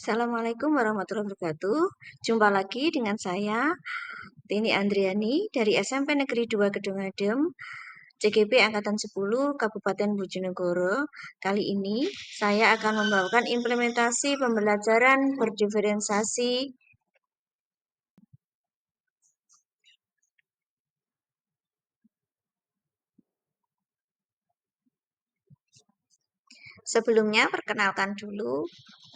Assalamualaikum warahmatullahi wabarakatuh. Jumpa lagi dengan saya, Tini Andriani dari SMP Negeri 2 Kedung-Adem, CGP Angkatan 10 Kabupaten Bojonegoro. Kali ini saya akan membawakan implementasi pembelajaran berdiferensiasi. Sebelumnya, perkenalkan dulu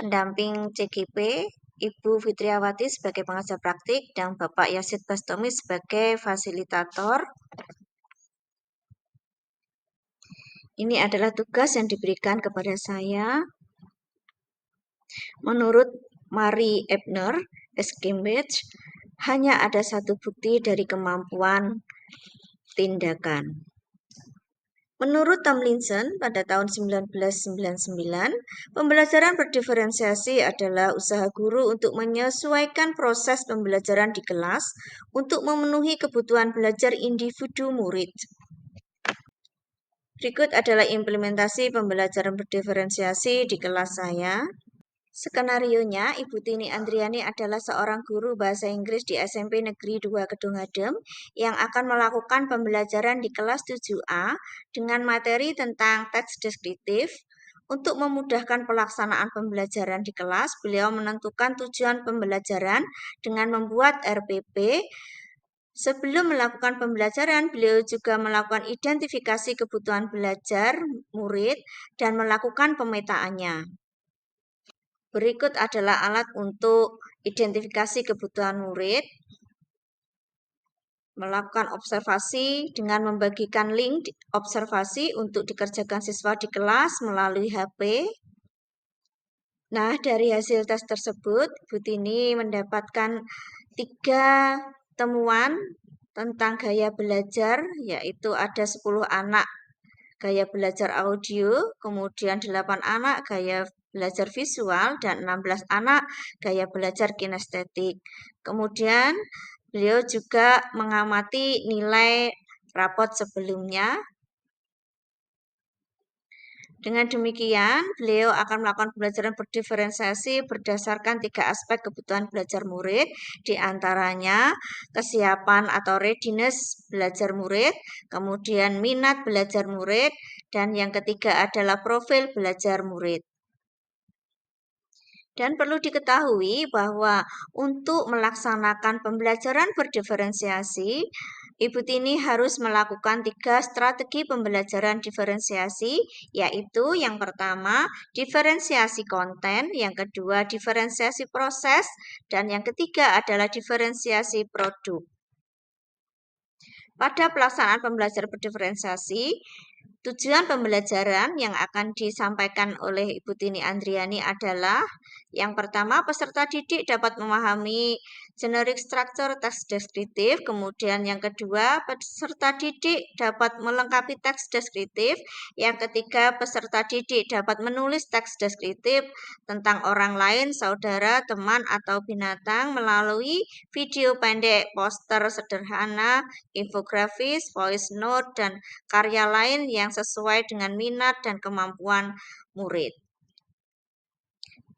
pendamping CGP, Ibu Fitriawati sebagai pengajar praktik, dan Bapak Yasid Bastomi sebagai fasilitator. Ini adalah tugas yang diberikan kepada saya. Menurut Mary Ebner, Cambridge, hanya ada satu bukti dari kemampuan tindakan. Menurut Tomlinson pada tahun 1999, pembelajaran berdiferensiasi adalah usaha guru untuk menyesuaikan proses pembelajaran di kelas untuk memenuhi kebutuhan belajar individu murid. Berikut adalah implementasi pembelajaran berdiferensiasi di kelas saya. Skenarionya, Ibu Tini Andriani adalah seorang guru bahasa Inggris di SMP Negeri 2 Kedung-Adem yang akan melakukan pembelajaran di kelas 7A dengan materi tentang teks deskriptif. Untuk memudahkan pelaksanaan pembelajaran di kelas, beliau menentukan tujuan pembelajaran dengan membuat RPP. Sebelum melakukan pembelajaran, beliau juga melakukan identifikasi kebutuhan belajar murid dan melakukan pemetaannya. Berikut adalah alat untuk identifikasi kebutuhan murid. Melakukan observasi dengan membagikan link observasi untuk dikerjakan siswa di kelas melalui HP. Nah, dari hasil tes tersebut, Bu Tini mendapatkan 3 temuan tentang gaya belajar, yaitu ada 10 anak gaya belajar audio, kemudian 8 anak gaya belajar visual, dan 16 anak gaya belajar kinestetik. Kemudian beliau juga mengamati nilai rapot sebelumnya. Dengan demikian, beliau akan melakukan pembelajaran berdiferensiasi berdasarkan 3 aspek kebutuhan belajar murid, diantaranya kesiapan atau readiness belajar murid, kemudian minat belajar murid, dan yang ketiga adalah profil belajar murid. Dan perlu diketahui bahwa untuk melaksanakan pembelajaran berdiferensiasi, Ibu Tini harus melakukan 3 strategi pembelajaran diferensiasi, yaitu yang pertama, diferensiasi konten, yang kedua, diferensiasi proses, dan yang ketiga adalah diferensiasi produk. Pada pelaksanaan pembelajaran berdiferensiasi, tujuan pembelajaran yang akan disampaikan oleh Ibu Tini Andriani adalah yang pertama, peserta didik dapat memahami generic structure teks deskriptif. Kemudian yang kedua, peserta didik dapat melengkapi teks deskriptif. Yang ketiga, peserta didik dapat menulis teks deskriptif tentang orang lain, saudara, teman, atau binatang melalui video pendek, poster sederhana, infografis, voice note, dan karya lain yang sesuai dengan minat dan kemampuan murid.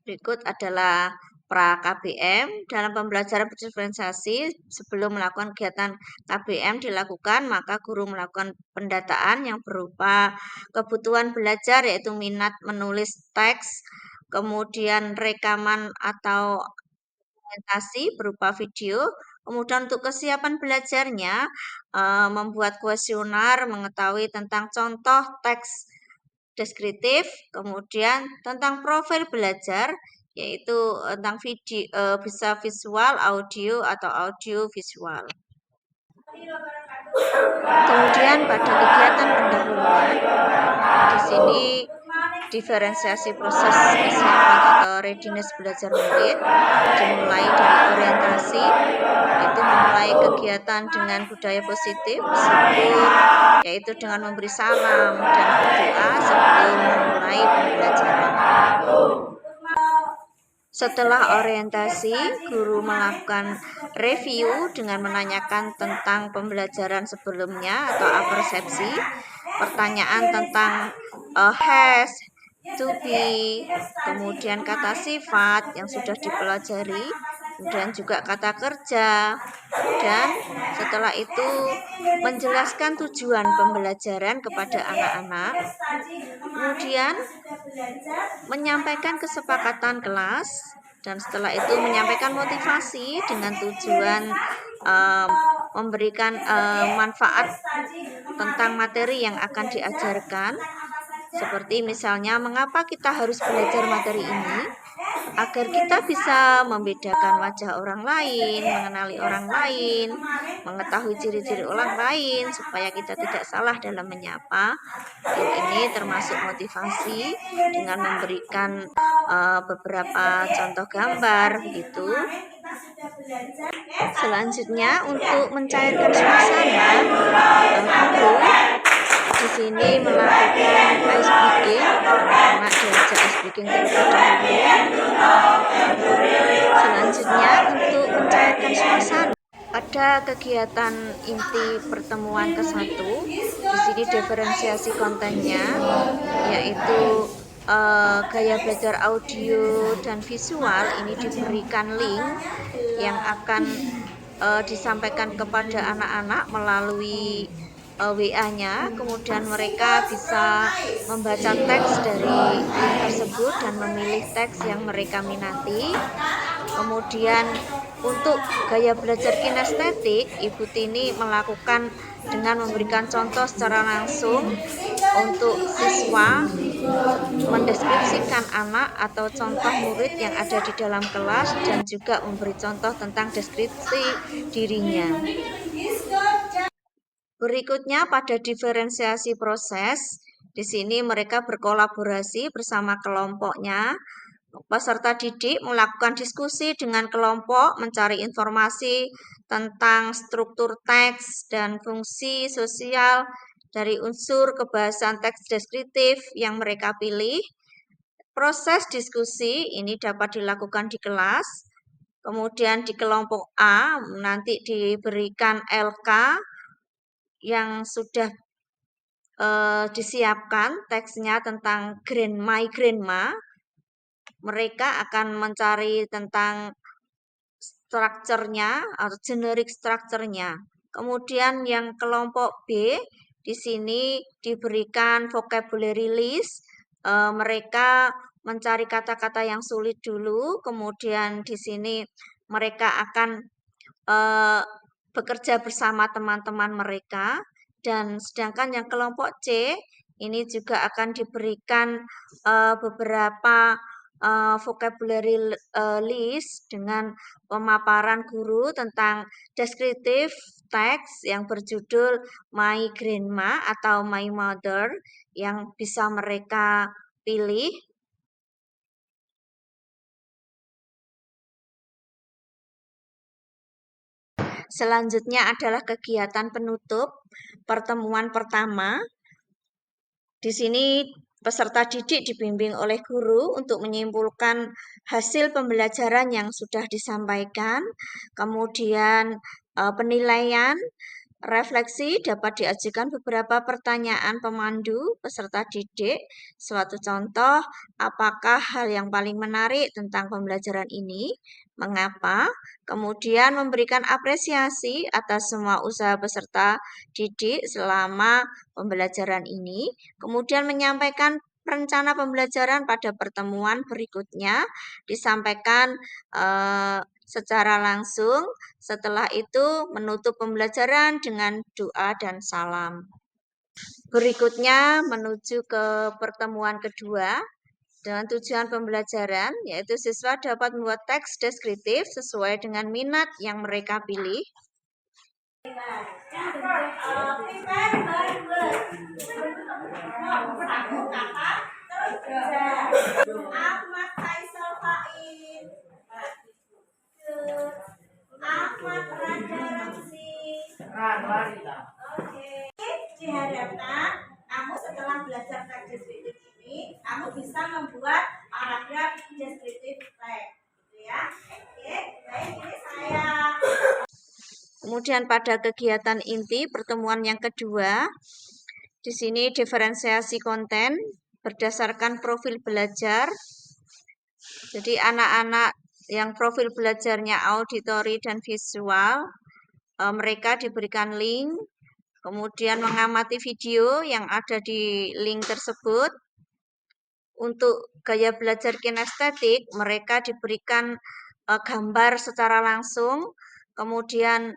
Berikut adalah pra-KBM. Dalam pembelajaran berdiferensiasi, sebelum melakukan kegiatan KBM dilakukan, maka guru melakukan pendataan yang berupa kebutuhan belajar, yaitu minat menulis teks, kemudian rekaman atau dokumentasi berupa video. Kemudian untuk kesiapan belajarnya, membuat kuesioner, mengetahui tentang contoh teks deskriptif, kemudian tentang profil belajar, yaitu tentang video, bisa visual, audio, atau audio visual. Kemudian pada kegiatan pendahuluan, di sini diferensiasi proses kesiapan atau readiness belajar murid dimulai dari orientasi, yaitu memulai kegiatan dengan budaya positif, bersyukur, yaitu dengan memberi salam dan berdoa sebelum memulai pembelajaran. Setelah orientasi, guru melakukan review dengan menanyakan tentang pembelajaran sebelumnya atau apersepsi, pertanyaan tentang has, to be, kemudian kata sifat yang sudah dipelajari, kemudian juga kata kerja, dan setelah itu menjelaskan tujuan pembelajaran kepada anak-anak, kemudian menyampaikan kesepakatan kelas, dan setelah itu menyampaikan motivasi dengan tujuan memberikan manfaat tentang materi yang akan diajarkan, seperti misalnya mengapa kita harus belajar materi ini, agar kita bisa membedakan wajah orang lain, mengenali orang lain, mengetahui ciri-ciri orang lain, supaya kita tidak salah dalam menyapa. Dan ini termasuk motivasi dengan memberikan beberapa contoh gambar begitu. Selanjutnya untuk mencairkan suasana, guru di sini melakukan ice breaking, anak diajak ice breaking terlebih dahulu. Selanjutnya untuk mencairkan suasana, ada kegiatan inti pertemuan ke-1. Di sini diferensiasi kontennya, yaitu gaya belajar audio dan visual. Ini diberikan link yang akan disampaikan kepada anak-anak melalui WA-nya, kemudian mereka bisa membaca teks dari link tersebut dan memilih teks yang mereka minati. Kemudian untuk gaya belajar kinestetik, Ibu Tini melakukan dengan memberikan contoh secara langsung untuk siswa mendeskripsikan anak atau contoh murid yang ada di dalam kelas, dan juga memberi contoh tentang deskripsi dirinya. Berikutnya pada diferensiasi proses, di sini mereka berkolaborasi bersama kelompoknya. Peserta didik melakukan diskusi dengan kelompok, mencari informasi tentang struktur teks dan fungsi sosial dari unsur kebahasan teks deskriptif yang mereka pilih. Proses diskusi ini dapat dilakukan di kelas. Kemudian di kelompok A nanti diberikan LK yang sudah disiapkan teksnya tentang my grandma. Mereka akan mencari tentang strukturnya atau generic strukturnya. Kemudian yang kelompok B di sini diberikan vocabulary list. Mereka mencari kata-kata yang sulit dulu. Kemudian di sini mereka akan bekerja bersama teman-teman mereka. Dan sedangkan yang kelompok C ini juga akan diberikan beberapa vocabulary list dengan pemaparan guru tentang deskriptif teks yang berjudul My Grandma atau My Mother yang bisa mereka pilih. Selanjutnya adalah kegiatan penutup pertemuan pertama. Di sini peserta didik dibimbing oleh guru untuk menyimpulkan hasil pembelajaran yang sudah disampaikan, kemudian penilaian, refleksi dapat diajukan beberapa pertanyaan pemandu peserta didik. Suatu contoh, apakah hal yang paling menarik tentang pembelajaran ini? Mengapa? Kemudian memberikan apresiasi atas semua usaha peserta didik selama pembelajaran ini. Kemudian menyampaikan rencana pembelajaran pada pertemuan berikutnya, disampaikan secara langsung. Setelah itu menutup pembelajaran dengan doa dan salam. Berikutnya menuju ke pertemuan kedua dengan tujuan pembelajaran, yaitu siswa dapat membuat teks deskriptif sesuai dengan minat yang mereka pilih. Diharapkan kamu setelah belajar teks deskriptif ini, kamu bisa membuat paragraf deskriptif teks, gitu ya. Oke, baik, ini saya. Kemudian pada kegiatan inti pertemuan yang kedua, di sini diferensiasi konten. berdasarkan profil belajar. Jadi anak-anak yang profil belajarnya auditory dan visual, mereka diberikan link, kemudian mengamati video yang ada di link tersebut. Untuk gaya belajar kinestetik, mereka diberikan gambar secara langsung, kemudian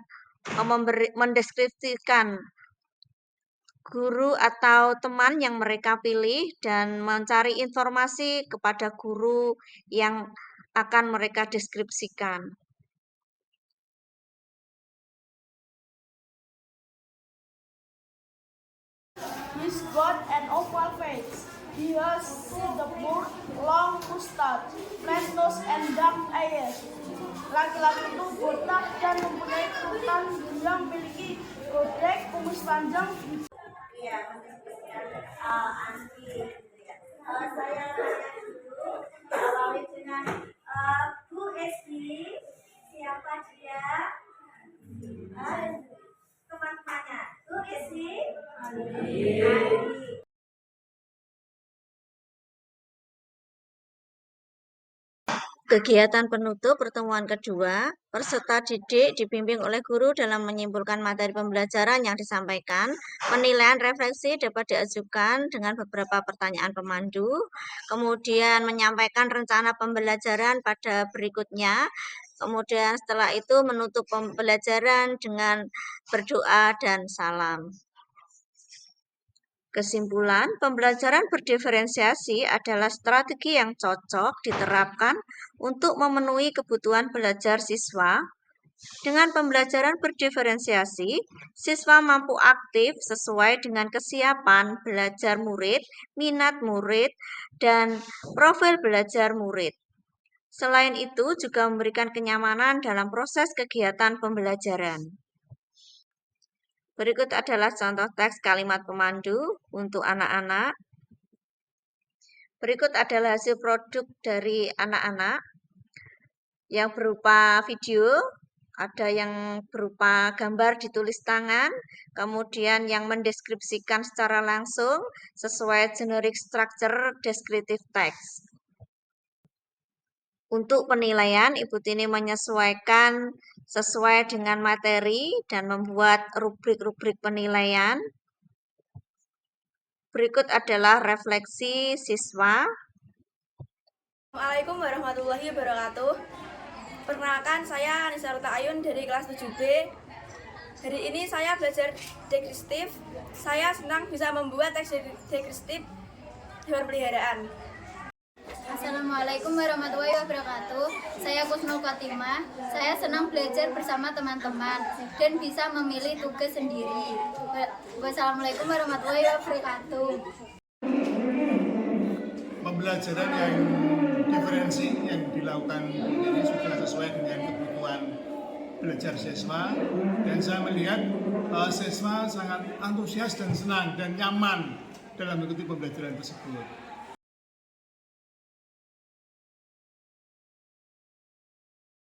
mendeskripsikan guru atau teman yang mereka pilih dan mencari informasi kepada guru yang akan mereka deskripsikan. He's got an oval face. He has the board, long mustache, flat nose, and dark eyes. Laki-laki itu botak dan mempunyai keturunan yang memiliki godek, kumis panjang. Saya dulu awali dengan Bu Esti, siapa dia? Teman-temannya Bu Esti, Adi. Kegiatan penutup pertemuan kedua, peserta didik dibimbing oleh guru dalam menyimpulkan materi pembelajaran yang disampaikan. Penilaian refleksi dapat diajukan dengan beberapa pertanyaan pemandu, kemudian menyampaikan rencana pembelajaran pada berikutnya. Kemudian setelah itu menutup pembelajaran dengan berdoa dan salam. Kesimpulan, pembelajaran berdiferensiasi adalah strategi yang cocok diterapkan untuk memenuhi kebutuhan belajar siswa. Dengan pembelajaran berdiferensiasi, siswa mampu aktif sesuai dengan kesiapan belajar murid, minat murid, dan profil belajar murid. Selain itu, juga memberikan kenyamanan dalam proses kegiatan pembelajaran. Berikut adalah contoh teks kalimat pemandu untuk anak-anak. Berikut adalah hasil produk dari anak-anak yang berupa video, ada yang berupa gambar ditulis tangan, kemudian yang mendeskripsikan secara langsung sesuai generic structure descriptive text. Untuk penilaian, Ibu Tini menyesuaikan sesuai dengan materi dan membuat rubrik-rubrik penilaian. Berikut adalah refleksi siswa. Assalamualaikum warahmatullahi wabarakatuh. Perkenalkan, saya Anissa Ruta Ayun dari kelas 7B. Hari ini saya belajar deskriptif. Saya senang bisa membuat teks deskriptif hewan peliharaan. Assalamualaikum warahmatullahi wabarakatuh. Saya Kusnul Fatimah. Saya senang belajar bersama teman-teman dan bisa memilih tugas sendiri. Wassalamualaikum warahmatullahi wabarakatuh. Pembelajaran yang diferensi yang dilakukan ini sudah sesuai dengan kebutuhan belajar siswa, dan saya melihat siswa sangat antusias dan senang dan nyaman dalam mengikuti pembelajaran tersebut.